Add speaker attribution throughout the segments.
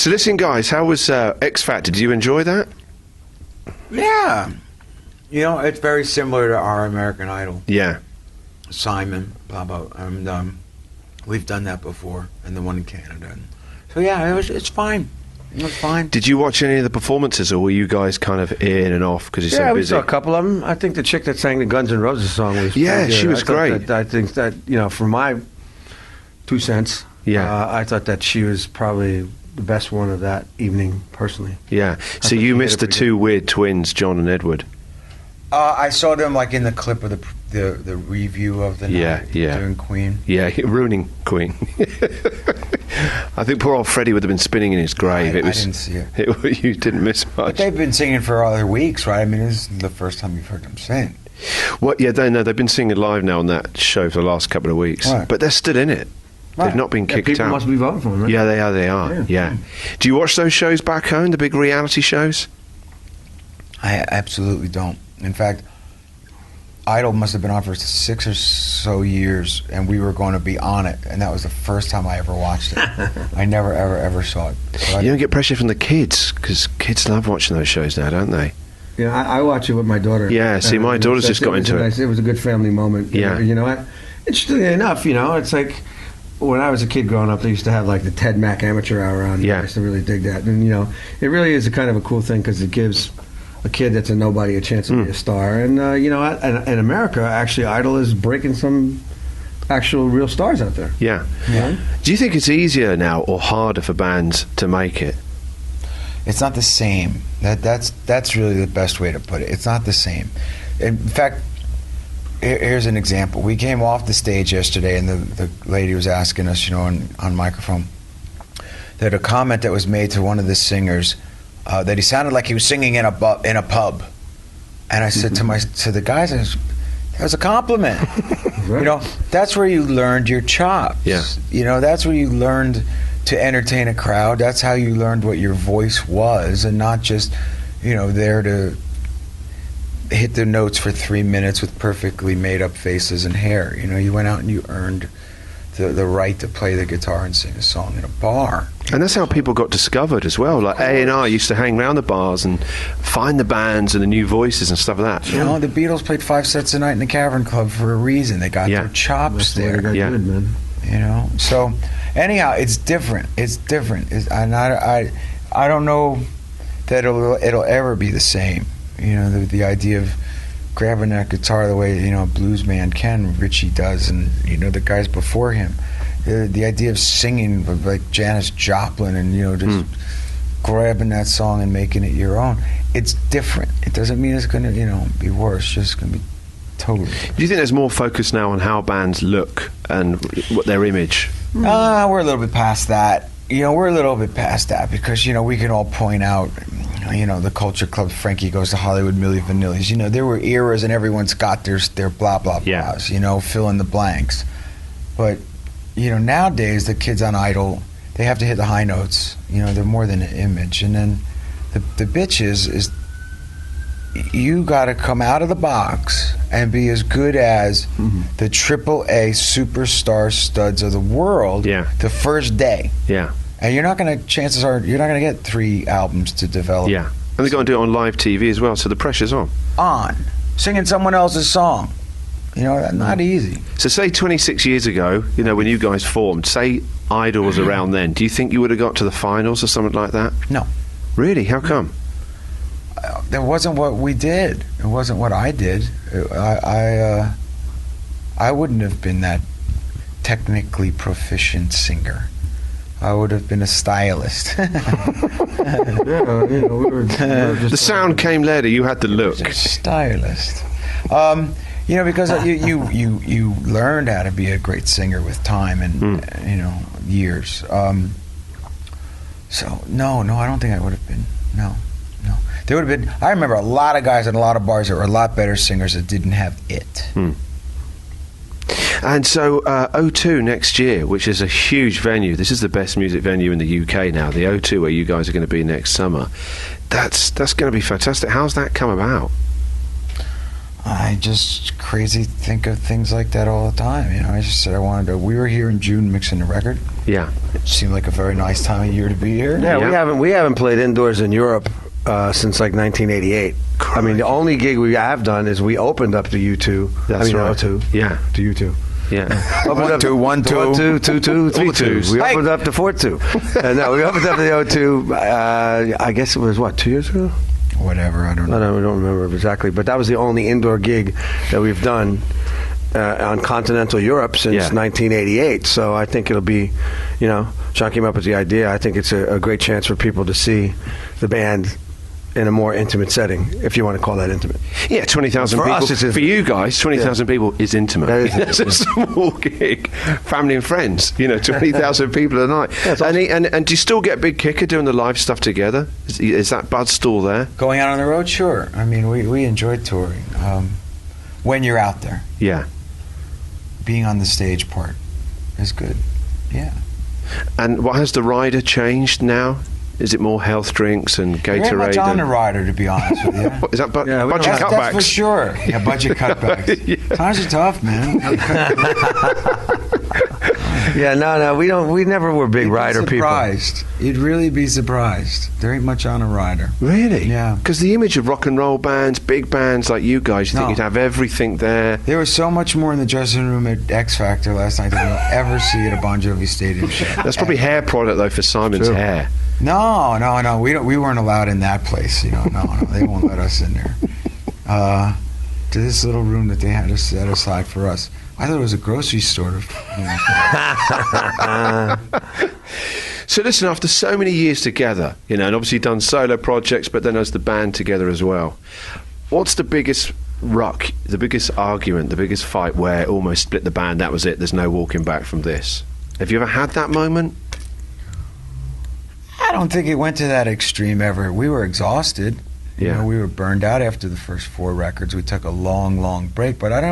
Speaker 1: So listen, guys, how was X Factor? Did you enjoy that?
Speaker 2: Yeah. You know, it's very similar to our American Idol.
Speaker 1: Yeah.
Speaker 2: Simon, blah, blah. And we've done that before, and the one in Canada. And so, yeah, it's fine. It was fine.
Speaker 1: Did you watch any of the performances, or were you guys kind of in and off because you're so busy?
Speaker 3: Yeah, we saw a couple of them. I think the chick that sang the Guns N' Roses song was
Speaker 1: she was great.
Speaker 3: I think that, you know, for my 2 cents, I thought that she was probably the best one of that evening, personally.
Speaker 1: Yeah. So you missed the two weird twins, John and Edward.
Speaker 2: I saw them like in the clip of the review of the night doing Queen.
Speaker 1: Yeah, ruining Queen. I think poor old Freddie would have been spinning in his grave.
Speaker 2: I didn't see it.
Speaker 1: You didn't miss much.
Speaker 2: But they've been singing for other weeks, right? I mean, this is the first time you've heard them sing.
Speaker 1: Well, yeah, they've been singing live now on that show for the last couple of weeks.
Speaker 2: Right.
Speaker 1: But they're still in it. Right. They've not been kicked
Speaker 3: people
Speaker 1: out.
Speaker 3: People must be voting for them, right?
Speaker 1: Yeah, they are. Yeah. Do you watch those shows back home, the big reality shows?
Speaker 2: I absolutely don't. In fact, Idol must have been on for 6 or so years, and we were going to be on it, and that was the first time I ever watched it. I never, ever saw it. So
Speaker 1: you don't get pressure from the kids, because kids love watching those shows now, don't they?
Speaker 3: Yeah, I watch it with my daughter.
Speaker 1: Yeah, see, my daughter's just got into it.
Speaker 3: It was a good family moment.
Speaker 1: Yeah.
Speaker 3: You know, interestingly enough, you know, it's like when I was a kid growing up, they used to have like the Ted Mack Amateur Hour on.
Speaker 1: Yeah.
Speaker 3: I used to really dig that. And, you know, it really is a kind of a cool thing because it gives a kid that's a nobody a chance to be a star. And, you know, in America, actually, Idol is breaking some actual real stars out there.
Speaker 1: Yeah. Do you think it's easier now or harder for bands to make it?
Speaker 2: It's not the same. That's really the best way to put it. It's not the same. In fact, here's an example. We came off the stage yesterday, and the lady was asking us, you know, on microphone, that a comment that was made to one of the singers, that he sounded like he was singing in a pub. And I said to the guys, that was a compliment. Right. You know, that's where you learned your chops.
Speaker 1: Yeah.
Speaker 2: You know, that's where you learned to entertain a crowd. That's how you learned what your voice was, and not just, you know, there to hit the notes for 3 minutes with perfectly made up faces and hair. You know, you went out and you earned the right to play the guitar and sing a song in a bar.
Speaker 1: And that's how people got discovered as well. Like A&R used to hang around the bars and find the bands and the new voices and stuff like that.
Speaker 2: You know, the Beatles played 5 sets a night in the Cavern Club for a reason. They got their chops there.
Speaker 3: Good, man.
Speaker 2: You know, so anyhow, it's different. It's different. And I don't know that it'll ever be the same. You know, the idea of grabbing that guitar the way, you know, a blues man can, Richie does, and, you know, the guys before him. The idea of singing like Janis Joplin and, you know, just grabbing that song and making it your own. It's different. It doesn't mean it's going to, you know, be worse. It's just going to be totally different.
Speaker 1: Do you think there's more focus now on how bands look and what their image?
Speaker 2: We're a little bit past that. You know, we're a little bit past that because, you know, we can all point out, you know, the Culture Club, Frankie Goes to Hollywood, Milli Vanillis. You know, there were eras and everyone's got their blah, blah, blahs, you know, fill in the blanks. But, you know, nowadays the kids on Idol, they have to hit the high notes. You know, they're more than an image. And then the bitch is you got to come out of the box and be as good as the AAA superstar studs of the world the first day.
Speaker 1: Yeah.
Speaker 2: And chances are you're not going to get 3 albums to develop.
Speaker 1: Yeah. And they've got to do it on live TV as well, so the pressure's on.
Speaker 2: Singing someone else's song. You know, that's not easy.
Speaker 1: So say 26 years ago, you know, when you guys formed, say Idol was around then, do you think you would have got to the finals or something like that?
Speaker 2: No.
Speaker 1: Really? How come?
Speaker 2: That wasn't what we did. It wasn't what I did. I wouldn't have been that technically proficient singer. I would have been a stylist.
Speaker 1: The sound came later. You had the look.
Speaker 2: A stylist. You know, because you learned how to be a great singer with time and you know, years. So no, I don't think I would have been. No. There would have been. I remember a lot of guys in a lot of bars that were a lot better singers that didn't have it.
Speaker 1: And so O2 next year, which is a huge venue. This is the best music venue in the UK now, the O2 where you guys are going to be next summer. That's going to be fantastic. How's that come about?
Speaker 2: I just crazy think of things like that all the time. You know, I just said I wanted to. We were here in June mixing the record.
Speaker 1: Yeah.
Speaker 2: It seemed like a very nice time of year to be here.
Speaker 3: Yeah,
Speaker 1: Yeah.
Speaker 3: we haven't played indoors in Europe since like 1988. I mean, the only gig we have done is we opened up to U2.
Speaker 1: That's right.
Speaker 3: O2.
Speaker 1: Yeah.
Speaker 3: To U2.
Speaker 1: Yeah.
Speaker 3: Opened up
Speaker 2: 1, 2,
Speaker 3: 1, 2, 2, 2, 3, 2.
Speaker 1: twos.
Speaker 3: We
Speaker 2: Hey.
Speaker 3: opened up to 4, 2. No, we opened up to the O2. I guess it was 2 years ago.
Speaker 2: Whatever, I don't know.
Speaker 3: I don't remember exactly, but that was the only indoor gig that we've done on continental Europe since 1988. So I think it'll be, John came up with the idea. I think it's a great chance for people to see the band in a more intimate setting, if you want to call that intimate.
Speaker 1: Yeah, 20,000
Speaker 3: For
Speaker 1: people.
Speaker 3: us, it's
Speaker 1: For you guys, 20,000 people is intimate.
Speaker 3: That is
Speaker 1: It's a small gig. Family and friends, 20,000 people a night.
Speaker 3: it's
Speaker 1: And do you still get a big kicker doing the live stuff together? Is that buzz still there?
Speaker 2: Going out on the road, sure. I mean, we enjoy touring. When you're out there,
Speaker 1: Yeah.
Speaker 2: being on the stage part is good. Yeah.
Speaker 1: And what has the rider changed now? Is it more health drinks and Gatorade?
Speaker 2: Very much on
Speaker 1: and-
Speaker 2: the rider, to be honest with you.
Speaker 1: Is that
Speaker 3: Yeah, we don't
Speaker 1: budget
Speaker 3: have-
Speaker 1: cutbacks?
Speaker 2: That's for sure. Yeah, budget cutbacks.
Speaker 1: Yeah.
Speaker 2: Times are tough, man.
Speaker 3: Yeah, no, we don't. We never were big
Speaker 2: You'd be
Speaker 3: rider people.
Speaker 2: surprised. You'd really be surprised. There ain't much on a rider.
Speaker 1: Really?
Speaker 2: Yeah.
Speaker 1: Because the image of rock and roll bands, big bands like you guys, you think
Speaker 2: No.
Speaker 1: you'd have everything there.
Speaker 2: There was so much more in the dressing room at X Factor last night than you'll ever see at a Bon Jovi stadium show.
Speaker 1: That's probably hair product though for Simon's
Speaker 3: True.
Speaker 1: hair.
Speaker 2: No. We weren't allowed in that place. No, they won't let us in there. To this little room that they had to set aside for us. I thought it was a grocery store.
Speaker 1: So listen, after so many years together, and obviously you've done solo projects, but then as the band together as well, what's the biggest ruck, the biggest argument, the biggest fight where it almost split the band, that was it, there's no walking back from this? Have you ever had that moment?
Speaker 2: I don't think it went to that extreme ever. We were exhausted.
Speaker 1: Yeah.
Speaker 2: We were burned out after the first 4 records. We took a long break, but I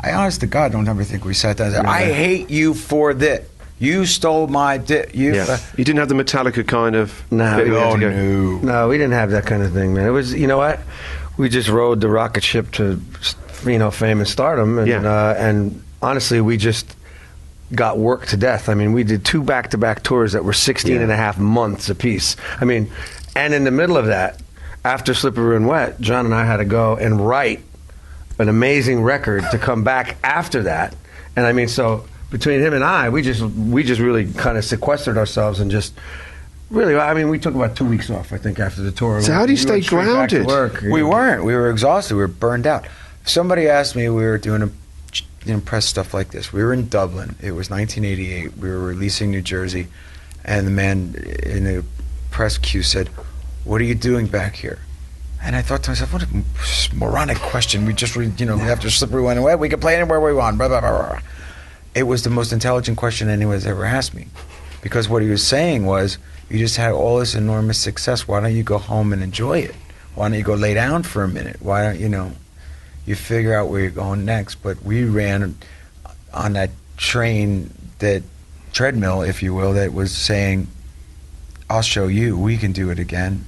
Speaker 2: honest to God don't ever think we sat down and said, I hate you for this. You stole my
Speaker 1: You didn't have the Metallica kind of...
Speaker 3: No,
Speaker 1: bit where you had to go,
Speaker 3: No, we didn't have that kind of thing, man. It was, you know what? We just rode the rocket ship to, fame and stardom, and and honestly, we just got worked to death. I mean, we did 2 back-to-back tours that were 16 and a half months apiece. I mean, and in the middle of that, after Slippery and Wet, John and I had to go and write an amazing record to come back after that. And I mean, so between him and I, we just really kind of sequestered ourselves and just really, I mean, we took about 2 weeks off, I think, after the tour.
Speaker 1: So how do you stay
Speaker 3: went straight back to
Speaker 1: grounded?
Speaker 3: work,
Speaker 2: We weren't. We were exhausted. We were burned out. Somebody asked me, we were doing press stuff like this. We were in Dublin. It was 1988. We were releasing New Jersey. And the man in the press queue said, what are you doing back here? And I thought to myself, what a moronic question. We just, after Slippery When Wet, we can play anywhere we want. Blah, blah, blah, blah. It was the most intelligent question anyone's ever asked me. Because what he was saying was, you just had all this enormous success. Why don't you go home and enjoy it? Why don't you go lay down for a minute? Why don't, you figure out where you're going next? But we ran on that train, that treadmill, if you will, that was saying, I'll show you, we can do it again,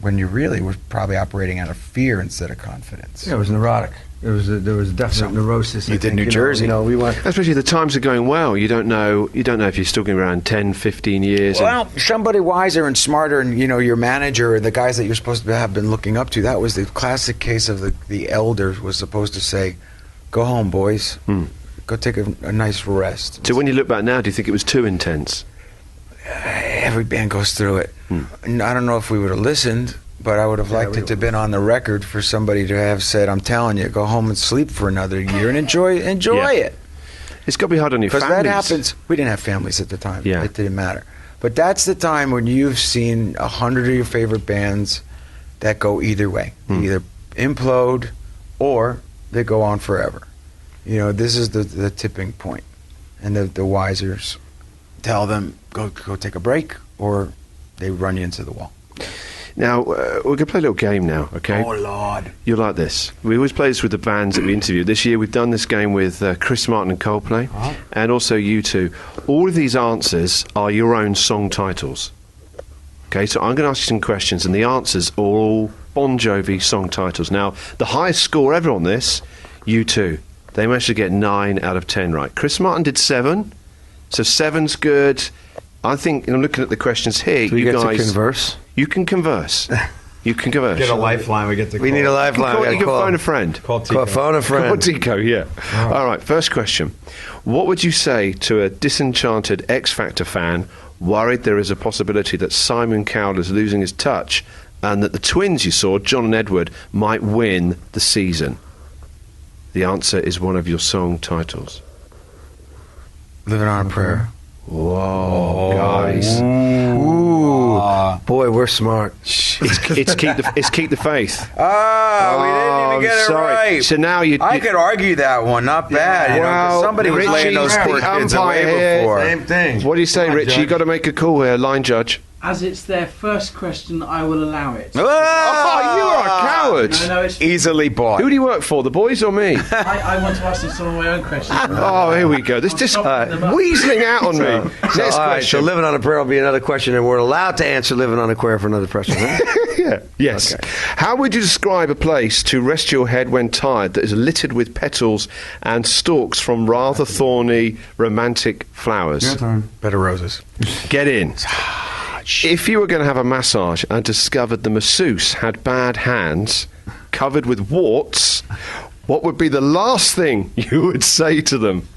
Speaker 2: when you really were probably operating out of fear instead of confidence.
Speaker 3: Yeah, it was neurotic. There was definite neurosis.
Speaker 2: You
Speaker 3: I
Speaker 2: did
Speaker 3: think,
Speaker 2: New Jersey.
Speaker 3: we went.
Speaker 1: Especially the times are going well. You don't know if you're still going to be around 10, 15 years.
Speaker 2: Well, somebody wiser and smarter, and your manager or the guys that you're supposed to have been looking up to. That was the classic case of the elder was supposed to say, "Go home, boys. Go take a nice rest."
Speaker 1: So when you look back now, do you think it was too intense?
Speaker 2: Every band goes through it. And I don't know if we would have listened, but I would have liked it to have been on the record for somebody to have said, "I'm telling you, go home and sleep for another year and enjoy it."
Speaker 1: It's got to be hard on your
Speaker 2: Because
Speaker 1: families.
Speaker 2: that happens. We didn't have families at the time.
Speaker 1: Yeah.
Speaker 2: It didn't matter. But that's the time when you've seen 100 of your favorite bands that go either way. They either implode or they go on forever. This is the tipping point. And the wisers tell them, go take a break, or they run you into the wall.
Speaker 1: Now, we're going to play a little game now, okay?
Speaker 2: Oh, Lord.
Speaker 1: You'll like this. We always play this with the bands that we interview. This year we've done this game with Chris Martin and Coldplay, and also U2. All of these answers are your own song titles. Okay, so I'm going to ask you some questions, and the answers are all Bon Jovi song titles. Now, the highest score ever on this, U2. They managed to get 9 out of 10 right. Chris Martin did 7, so 7's good. I think, I'm looking at the questions here,
Speaker 3: Do we
Speaker 1: you
Speaker 3: get
Speaker 1: guys...
Speaker 3: to converse?
Speaker 1: You can converse. You can converse.
Speaker 4: Get a lifeline. We get to.
Speaker 3: We need a lifeline.
Speaker 1: You can phone a friend.
Speaker 4: Call Tico.
Speaker 3: Phone a friend.
Speaker 1: Call Tico, yeah. All right, first question. What would you say to a disenchanted X Factor fan worried there is a possibility that Simon Cowell is losing his touch and that the twins you saw, John and Edward, might win the season? The answer is one of your song titles.
Speaker 2: Living on a prayer.
Speaker 1: Whoa, guys.
Speaker 3: Boy, we're smart.
Speaker 1: It's keep the faith.
Speaker 2: Oh, we didn't even get it
Speaker 1: sorry.
Speaker 2: right.
Speaker 1: So now you...
Speaker 2: I could argue that one. Not bad. You know, 'cause
Speaker 1: Well,
Speaker 2: somebody was laying those
Speaker 1: Richie's
Speaker 2: poor
Speaker 1: the
Speaker 2: kids
Speaker 1: umpire
Speaker 2: away
Speaker 1: here.
Speaker 2: before.
Speaker 3: Same thing.
Speaker 1: What do you say,
Speaker 3: Come on,
Speaker 1: Richie?
Speaker 3: Judge.
Speaker 1: You've got to make a call here, line judge.
Speaker 5: As it's their first question, I will allow it.
Speaker 1: Oh, you are a coward.
Speaker 5: No, it's.
Speaker 2: Easily bought.
Speaker 1: Who do you work for, the boys or me?
Speaker 5: I want to ask them some of my own questions.
Speaker 1: Oh, here we go. This just weaseling out on me. Next
Speaker 3: So, all right,
Speaker 1: question.
Speaker 3: so living on a prayer will be another question, and we're allowed to answer living on a prayer for another question. Huh?
Speaker 1: Yeah. Yes.
Speaker 3: Okay.
Speaker 1: How would you describe a place to rest your head when tired that is littered with petals and stalks from rather thorny romantic flowers?
Speaker 2: Better roses.
Speaker 1: Get in. If you were going to have a massage and discovered the masseuse had bad hands covered with warts, what would be the last thing you would say to them?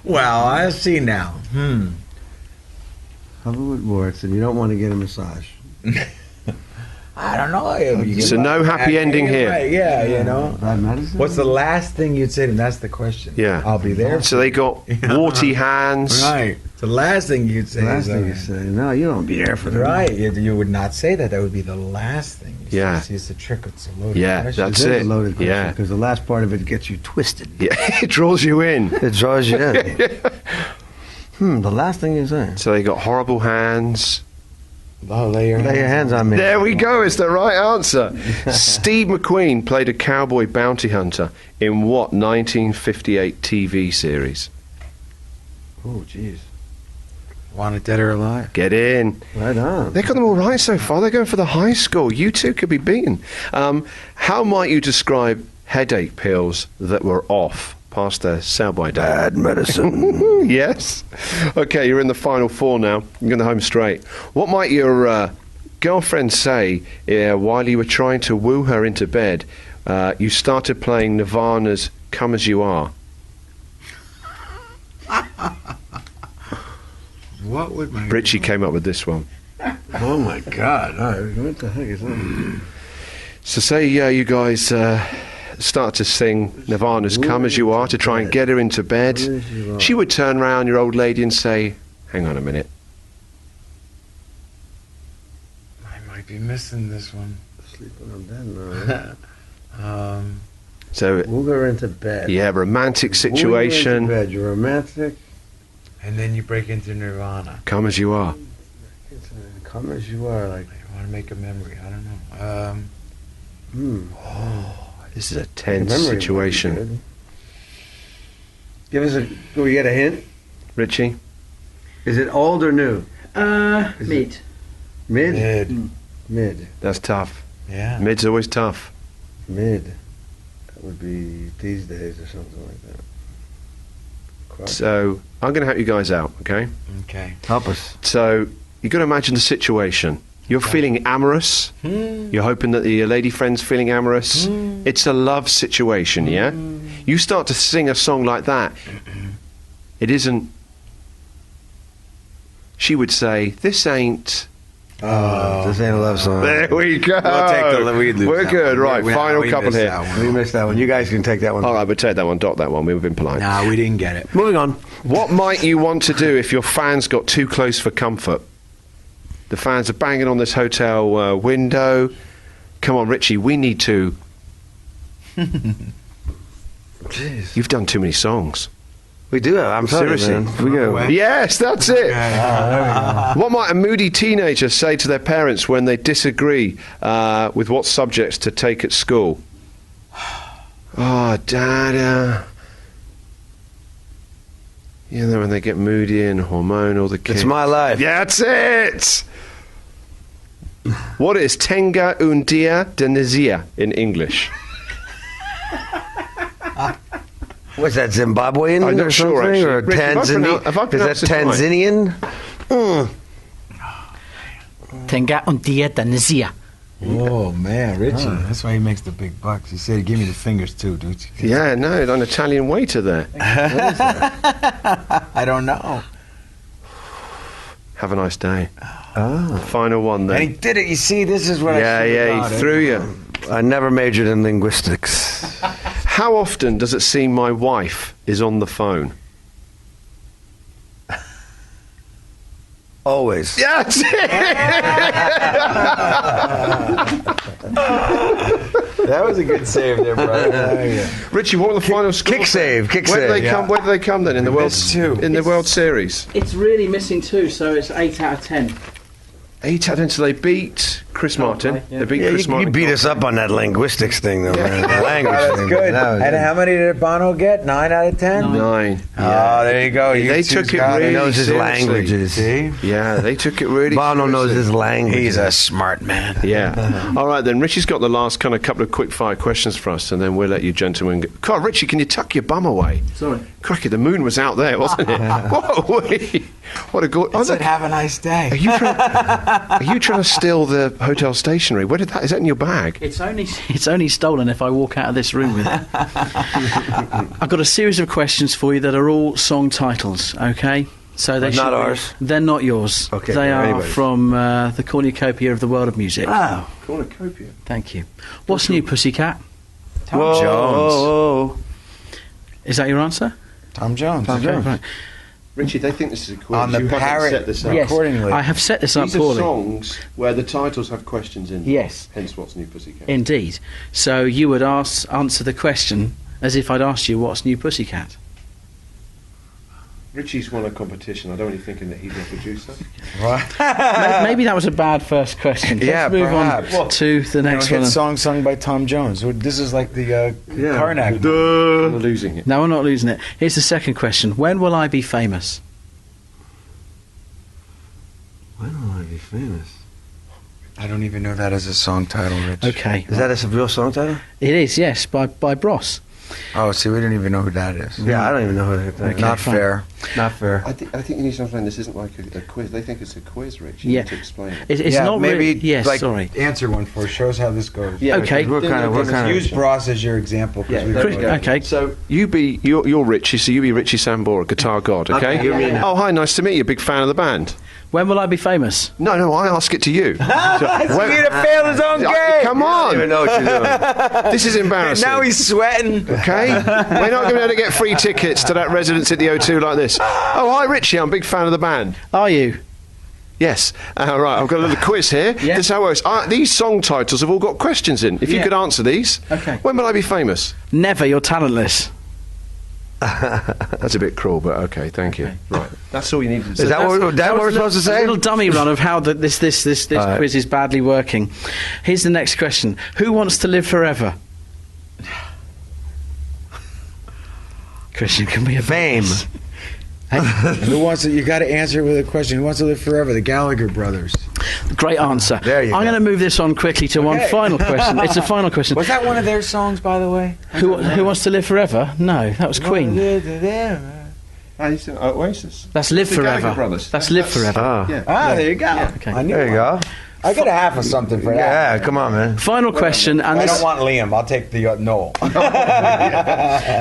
Speaker 4: Well, I see now.
Speaker 3: Covered with warts, and you don't want to get a massage.
Speaker 4: I don't know. You
Speaker 1: So
Speaker 4: get
Speaker 1: no
Speaker 4: lucky.
Speaker 1: happy ending here.
Speaker 4: Right, yeah, you know.
Speaker 3: Bad medicine?
Speaker 4: What's the last thing you'd say to them? That's the question.
Speaker 1: Yeah.
Speaker 4: I'll be there.
Speaker 1: So they got warty hands.
Speaker 4: Right. The last thing you'd say
Speaker 3: The last
Speaker 4: is,
Speaker 3: thing you say? No, you don't be there for that.
Speaker 4: right. You would not say that. That would be the last thing you
Speaker 1: Yeah.
Speaker 4: say. See, it's a trick. It's a loaded
Speaker 1: Yeah,
Speaker 4: question.
Speaker 1: that's
Speaker 3: It is
Speaker 1: it.
Speaker 3: a loaded question,
Speaker 1: Yeah.
Speaker 3: because the last part of it gets you twisted.
Speaker 1: Yeah, it draws you in.
Speaker 3: It draws you in. The last thing you say.
Speaker 1: So they got horrible hands.
Speaker 4: Oh, lay your
Speaker 3: hands on me.
Speaker 1: There we go, it's the right answer. Steve McQueen played a cowboy bounty hunter in what 1958 TV series?
Speaker 3: Oh, jeez.
Speaker 2: Wanted dead or alive.
Speaker 1: Get in.
Speaker 3: Right on.
Speaker 1: They got them all right so far. They're going for the high score. You two could be beaten. How might you describe headache pills that were off past their sell-by date?
Speaker 3: Bad medicine.
Speaker 1: Yes. Okay, you're in the final 4 now. You're going home straight. What might your girlfriend say while you were trying to woo her into bed? You started playing Nirvana's "Come As You Are."
Speaker 2: What would my...
Speaker 1: Richie came up with this one.
Speaker 3: Oh, my God. All right, what the heck is that?
Speaker 1: So say you guys start to sing Nirvana's "Come As You Are" to try and get her into bed.
Speaker 3: Come As You Are.
Speaker 1: She would turn around, your old lady, and say, "Hang on a minute."
Speaker 4: I might be missing this one.
Speaker 3: Sleeping on bed now.
Speaker 1: So,
Speaker 3: We'll go into bed.
Speaker 1: yeah, romantic
Speaker 3: We'll go into
Speaker 1: situation.
Speaker 3: bed. You're romantic.
Speaker 4: And then you break into Nirvana.
Speaker 1: Come as you are.
Speaker 3: Come as you are. Like,
Speaker 4: I want to make a memory. I don't know.
Speaker 1: This is a tense
Speaker 3: memory might be
Speaker 1: situation.
Speaker 3: good. Give us a. Can we get a hint?
Speaker 1: Richie?
Speaker 3: Is it old or new?
Speaker 5: Mid.
Speaker 3: Mid?
Speaker 4: Mid.
Speaker 3: Mid.
Speaker 1: That's tough.
Speaker 4: Yeah.
Speaker 1: Mid's always tough.
Speaker 3: Mid. That would be these days or something like that. Quite.
Speaker 1: So, I'm going to help you guys out, okay?
Speaker 4: Okay.
Speaker 3: Help us.
Speaker 1: So, you've got to imagine the situation. You're feeling amorous. You're hoping that your lady friend's feeling amorous. It's a love situation, yeah? You start to sing a song like that. It isn't... She would say, "This ain't..."
Speaker 3: This ain't a love song.
Speaker 1: There we go.
Speaker 2: We'll take the lead. Lose
Speaker 1: We're
Speaker 2: that
Speaker 1: good,
Speaker 2: one.
Speaker 1: right. Final
Speaker 2: we
Speaker 1: couple
Speaker 2: missed
Speaker 1: here.
Speaker 2: that one.
Speaker 3: We missed that one. You guys can take that one.
Speaker 1: All right, we'll take that one, dot that one. We've been polite.
Speaker 2: Nah, we didn't get it.
Speaker 3: Moving on.
Speaker 1: What might you want to do if your fans got too close for comfort? The fans are banging on this hotel window. Come on, Richie, we need to...
Speaker 3: Jeez.
Speaker 1: You've done too many songs.
Speaker 3: We do have. I'm sorry,
Speaker 1: Seriously.
Speaker 3: man. We go.
Speaker 2: Away.
Speaker 1: Yes, that's it. What might a moody teenager say to their parents when they disagree with what subjects to take at school? Oh, Dad, You know, when they get moody and hormonal, the kids.
Speaker 6: It's my life.
Speaker 1: Yeah, that's it! What is Tenga un dia de Nazia in English?
Speaker 6: What's that, Zimbabwean
Speaker 1: I'm not
Speaker 6: or
Speaker 1: sure,
Speaker 6: something?
Speaker 1: actually.
Speaker 6: Or
Speaker 1: Richie, have I
Speaker 6: Tanzanian?
Speaker 1: pronounced
Speaker 6: Is that
Speaker 1: this right?
Speaker 6: Tanzanian?
Speaker 7: Tenga un dia de Nazia.
Speaker 2: Oh man, Richie. That's why he makes the big bucks. He said, "Give me the fingers too, dude."
Speaker 1: Yeah, no, an Italian waiter there.
Speaker 2: I don't know.
Speaker 1: Have a nice day. Final one then.
Speaker 2: And he did it. You see, this is what
Speaker 1: yeah,
Speaker 2: I
Speaker 1: yeah, he threw you.
Speaker 6: I never majored in linguistics.
Speaker 1: How often does it seem my wife is on the phone?
Speaker 6: Always.
Speaker 1: Yeah, that's it!
Speaker 2: That was a good save there, brother.
Speaker 1: Richie, what were the final scores?
Speaker 6: Kick save.
Speaker 1: Where do they come? Where do they come then in the World
Speaker 2: missed two.
Speaker 1: in the World Series?
Speaker 5: It's really missing 2, so it's 8 out of 10.
Speaker 1: 8 out of 10. So they beat Chris Martin.
Speaker 5: yeah.
Speaker 1: They beat
Speaker 6: Yeah,
Speaker 1: Chris
Speaker 6: you
Speaker 1: Martin.
Speaker 6: beat us up on that linguistics thing, though, man. The language
Speaker 2: That's
Speaker 6: thing.
Speaker 2: good.
Speaker 6: That was-
Speaker 2: And how many did Bono get? 9 out of 10?
Speaker 1: 9.
Speaker 2: Oh, there you go. You
Speaker 1: They
Speaker 2: two's
Speaker 1: took it
Speaker 2: got
Speaker 1: really
Speaker 6: He knows his
Speaker 1: seriously.
Speaker 6: languages.
Speaker 2: See?
Speaker 1: Yeah, they took it really.
Speaker 6: Bono knows
Speaker 1: seriously.
Speaker 6: his language.
Speaker 2: He's a smart man.
Speaker 1: Yeah. All right, then. Richie's got the last kind of couple of quick fire questions for us, and then we'll let you gentlemen go. God, Richie, can you tuck your bum away?
Speaker 5: Sorry.
Speaker 1: Cracky, the moon was out there, wasn't it? What a good.
Speaker 2: I said, have a nice day.
Speaker 1: Are you trying to steal the hotel stationery? Where did that? Is that in your bag?
Speaker 5: It's only stolen if I walk out of this room with it. I've got a series of questions for you that are all song titles, okay? So they
Speaker 6: Not
Speaker 5: should be-
Speaker 6: ours?
Speaker 5: They're not yours.
Speaker 6: Okay,
Speaker 5: They
Speaker 6: well,
Speaker 5: are
Speaker 6: anyways.
Speaker 5: from the cornucopia of the world of music.
Speaker 6: Oh.
Speaker 1: Cornucopia.
Speaker 5: Thank you. What's new, Pussycat?
Speaker 2: Tom
Speaker 6: Whoa.
Speaker 2: Jones.
Speaker 5: Is that your answer?
Speaker 2: Tom Jones.
Speaker 5: Okay, right.
Speaker 1: Richie, they think this is a quiz.
Speaker 2: On the
Speaker 1: You haven't
Speaker 2: parrot
Speaker 1: set this up.
Speaker 5: Yes,
Speaker 2: accordingly.
Speaker 5: I have set this up
Speaker 1: These are
Speaker 5: poorly.
Speaker 1: songs where the titles have questions in them.
Speaker 5: Yes.
Speaker 1: Hence, what's new, Pussycat?
Speaker 5: Indeed. So you would answer the question as if I'd asked you what's new, Pussycat.
Speaker 1: Richie's won a competition. I don't really thinking that he's a producer.
Speaker 5: Maybe that was a bad first question.
Speaker 2: Yeah,
Speaker 5: Let's move
Speaker 2: perhaps.
Speaker 5: on to the next
Speaker 2: hit
Speaker 5: one.
Speaker 2: song sung by Tom Jones. This is like the Karnak.
Speaker 1: We're losing it.
Speaker 5: No, we're not losing it. Here's the second question. When will I be famous?
Speaker 6: When will I be famous?
Speaker 2: I don't even know that as a song title, Rich.
Speaker 5: Okay.
Speaker 6: Is that a real song title?
Speaker 5: It is, yes, by Bros.
Speaker 2: Oh, see, we don't even know who that is.
Speaker 6: Yeah, I don't even know who that is.
Speaker 2: Not
Speaker 5: fine.
Speaker 2: fair.
Speaker 6: Not fair.
Speaker 1: I think you need to understand this isn't like a quiz. They think it's a quiz, Rich. You
Speaker 5: Yeah.
Speaker 1: need to explain it.
Speaker 5: It's
Speaker 2: yeah,
Speaker 5: not
Speaker 2: maybe
Speaker 5: really... Yes,
Speaker 2: like
Speaker 5: sorry.
Speaker 2: answer one for us. Show us how this goes.
Speaker 1: Yeah,
Speaker 5: Okay.
Speaker 6: We're kind of.
Speaker 2: Use Bros as your example. 'cause
Speaker 1: Yeah,
Speaker 2: we
Speaker 1: there
Speaker 2: don't
Speaker 1: we
Speaker 2: know
Speaker 1: go.
Speaker 2: that.
Speaker 5: Okay.
Speaker 1: So you're Richie, so you be Richie Sambora, guitar god, okay?
Speaker 6: Okay.
Speaker 1: Oh, hi, nice to meet you. Big fan of the band.
Speaker 5: When will I be famous?
Speaker 1: No, I ask it to you. So,
Speaker 2: He'd have failed his own game.
Speaker 1: Come
Speaker 6: I don't even
Speaker 1: on,
Speaker 6: know what you're doing.
Speaker 1: this is embarrassing.
Speaker 2: Now he's sweating.
Speaker 1: Okay, we're not going to be able to get free tickets to that residence at the O2 like this. Oh, hi, Richie. I'm a big fan of the band.
Speaker 5: Are you?
Speaker 1: Yes. Right, I've got a little quiz here.
Speaker 5: Yeah.
Speaker 1: This is how it works. These song titles have all got questions in. If you
Speaker 5: Yeah.
Speaker 1: could answer these.
Speaker 5: Okay.
Speaker 1: When will I be famous?
Speaker 5: Never, you're talentless.
Speaker 1: That's a bit cruel, but okay, thank you. Right. That's all you need to say.
Speaker 6: Is that what we're supposed to
Speaker 5: A
Speaker 6: say?
Speaker 5: little dummy run of how this
Speaker 6: right.
Speaker 5: quiz is badly working. Here's the next question. Who wants to live forever? Christian, can we have
Speaker 6: Fame.
Speaker 2: Who wants to? You got to answer it with a question. Who wants to live forever? The Gallagher brothers.
Speaker 5: Great answer.
Speaker 6: There you
Speaker 5: I'm
Speaker 6: go.
Speaker 5: going to move this on quickly to one
Speaker 2: Okay.
Speaker 5: final question. It's a final question.
Speaker 2: Was that one of their songs, by the way?
Speaker 5: Who wants to live forever? No, that was Queen.
Speaker 1: Oasis.
Speaker 5: That's Live
Speaker 1: The Gallagher
Speaker 5: Forever.
Speaker 1: brothers.
Speaker 5: That's Live Forever.
Speaker 6: Ah.
Speaker 2: Ah, there you go.
Speaker 5: Okay.
Speaker 2: I knew
Speaker 6: There you
Speaker 2: one.
Speaker 6: go.
Speaker 2: I got a half of something for that.
Speaker 6: Yeah, come on, man.
Speaker 5: Final question, and
Speaker 2: I
Speaker 5: this,
Speaker 2: don't want Liam. I'll take the Noel.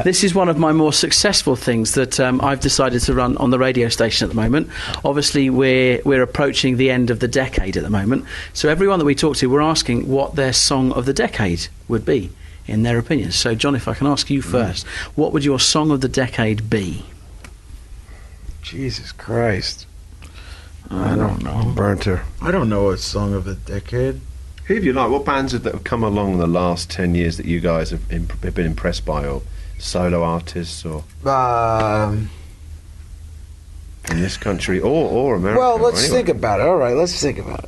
Speaker 5: this is one of my more successful things that I've decided to run on the radio station at the moment. Obviously, we're approaching the end of the decade at the moment, so everyone that we talk to, we're asking what their song of the decade would be, in their opinion. So, John, if I can ask you first, what would your song of the decade be?
Speaker 2: Jesus Christ. I don't know.
Speaker 6: Burnt her.
Speaker 2: I don't know a song of the decade.
Speaker 1: Who have you like? What bands that have come along in the last 10 years that you guys have been impressed by, or solo artists, or in this country, or America?
Speaker 2: Well,
Speaker 1: or
Speaker 2: let's
Speaker 1: anywhere?
Speaker 2: think about it. All right, let's think about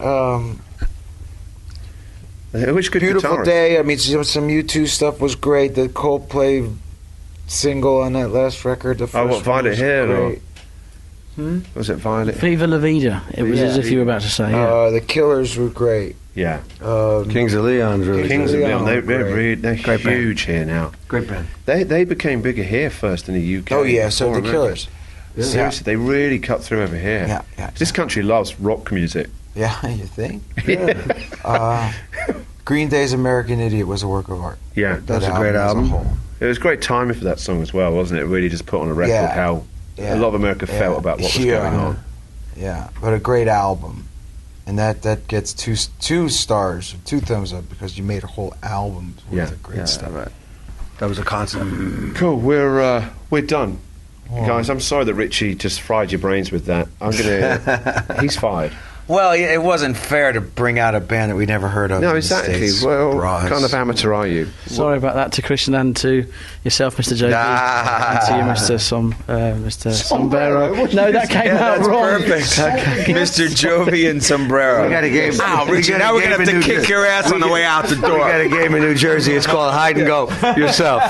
Speaker 2: it.
Speaker 1: Which good
Speaker 2: Beautiful
Speaker 1: guitarist?
Speaker 2: Day. I mean, some U2 stuff was great. The Coldplay single on that last record, the first
Speaker 1: what,
Speaker 2: one
Speaker 1: Violet
Speaker 2: was
Speaker 1: Hill or-
Speaker 2: great.
Speaker 1: Was it Violet?
Speaker 5: Viva La Vida. It was as if you were about to say. Yeah.
Speaker 2: The Killers were great.
Speaker 1: Yeah.
Speaker 3: Kings of Leon's really
Speaker 1: Kings
Speaker 3: good.
Speaker 1: of Leon. They're
Speaker 3: Great band.
Speaker 1: huge here now.
Speaker 3: Great band.
Speaker 1: They became bigger here first in the UK.
Speaker 2: Oh yeah, so
Speaker 1: before
Speaker 2: the
Speaker 1: America.
Speaker 2: Killers.
Speaker 1: Seriously, they really cut through over here.
Speaker 2: Yeah, yeah.
Speaker 1: This country loves rock music.
Speaker 2: Yeah, you think? Green Day's American Idiot was a work of art.
Speaker 1: Yeah.
Speaker 3: That's a great
Speaker 2: as
Speaker 3: album.
Speaker 2: whole.
Speaker 1: It was great timing for that song as well, wasn't it? It really just put on a record
Speaker 2: Yeah.
Speaker 1: how
Speaker 2: Yeah.
Speaker 1: a lot of America felt
Speaker 2: Yeah.
Speaker 1: about what was
Speaker 2: Yeah.
Speaker 1: going on.
Speaker 2: Yeah, but a great album, and that gets two stars, two thumbs up because you made a whole album worth
Speaker 1: Yeah.
Speaker 2: of great stuff.
Speaker 3: Right. That was a concept.
Speaker 1: Cool. We're done, guys. I'm sorry that Richie just fried your brains with that. He's fired.
Speaker 2: Well, it wasn't fair to bring out a band that we never heard of.
Speaker 1: No,
Speaker 2: in the
Speaker 1: exactly.
Speaker 2: States.
Speaker 1: Well,
Speaker 2: Bras.
Speaker 1: kind of amateur are you?
Speaker 5: Sorry about that to Christian and to yourself, Mr. Jovi, and to you, Mr. Sambora. No, that came out
Speaker 2: that's
Speaker 5: wrong.
Speaker 2: perfect.
Speaker 5: Okay.
Speaker 2: Mr. Jovi and Sombrero.
Speaker 3: We got a game.
Speaker 2: Ow, Richie, now we're going to have to kick your ass on the way out the
Speaker 3: We
Speaker 2: door.
Speaker 3: got a game in New Jersey. It's called Hide and Go Yourself.